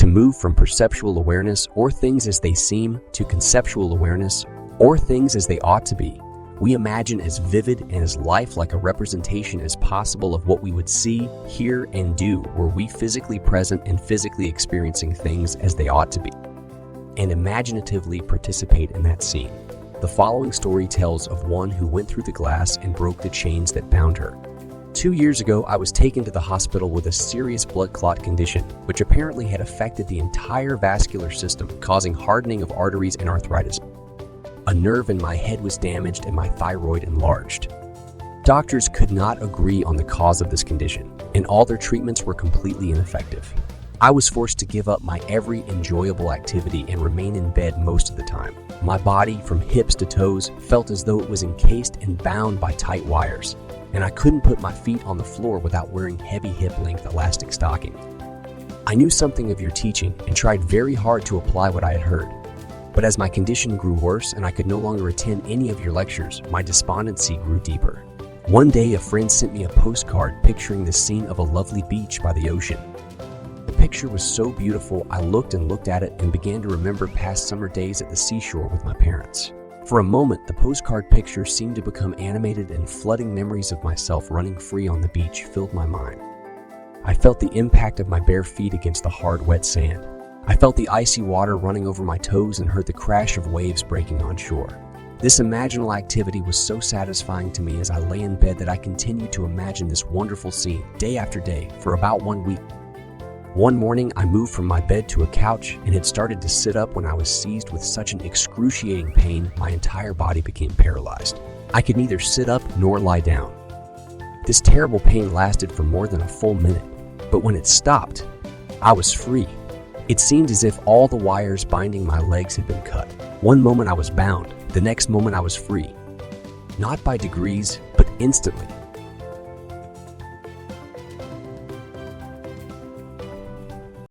To move from perceptual awareness, or things as they seem, to conceptual awareness, or things as they ought to be, we imagine as vivid and as lifelike a representation as possible of what we would see, hear, and do were we physically present and physically experiencing things as they ought to be, and imaginatively participate in that scene. The following story tells of one who went through the glass and broke the chains that bound her. 2 years ago, I was taken to the hospital with a serious blood clot condition, which apparently had affected the entire vascular system, causing hardening of arteries and arthritis. A nerve in my head was damaged and my thyroid enlarged. Doctors could not agree on the cause of this condition, and all their treatments were completely ineffective. I was forced to give up my every enjoyable activity and remain in bed most of the time. My body, from hips to toes, felt as though it was encased and bound by tight wires, and I couldn't put my feet on the floor without wearing heavy hip-length elastic stockings. I knew something of your teaching and tried very hard to apply what I had heard. But as my condition grew worse and I could no longer attend any of your lectures, my despondency grew deeper. One day, a friend sent me a postcard picturing the scene of a lovely beach by the ocean. The picture was so beautiful, I looked and looked at it and began to remember past summer days at the seashore with my parents. For a moment, the postcard picture seemed to become animated, and flooding memories of myself running free on the beach filled my mind. I felt the impact of my bare feet against the hard, wet sand. I felt the icy water running over my toes and heard the crash of waves breaking on shore. This imaginal activity was so satisfying to me as I lay in bed that I continued to imagine this wonderful scene day after day for about 1 week. One morning, I moved from my bed to a couch and had started to sit up when I was seized with such an excruciating pain my entire body became paralyzed. I could neither sit up nor lie down. This terrible pain lasted for more than a full minute, but when it stopped, I was free. It seemed as if all the wires binding my legs had been cut. One moment I was bound, the next moment I was free. Not by degrees, but instantly.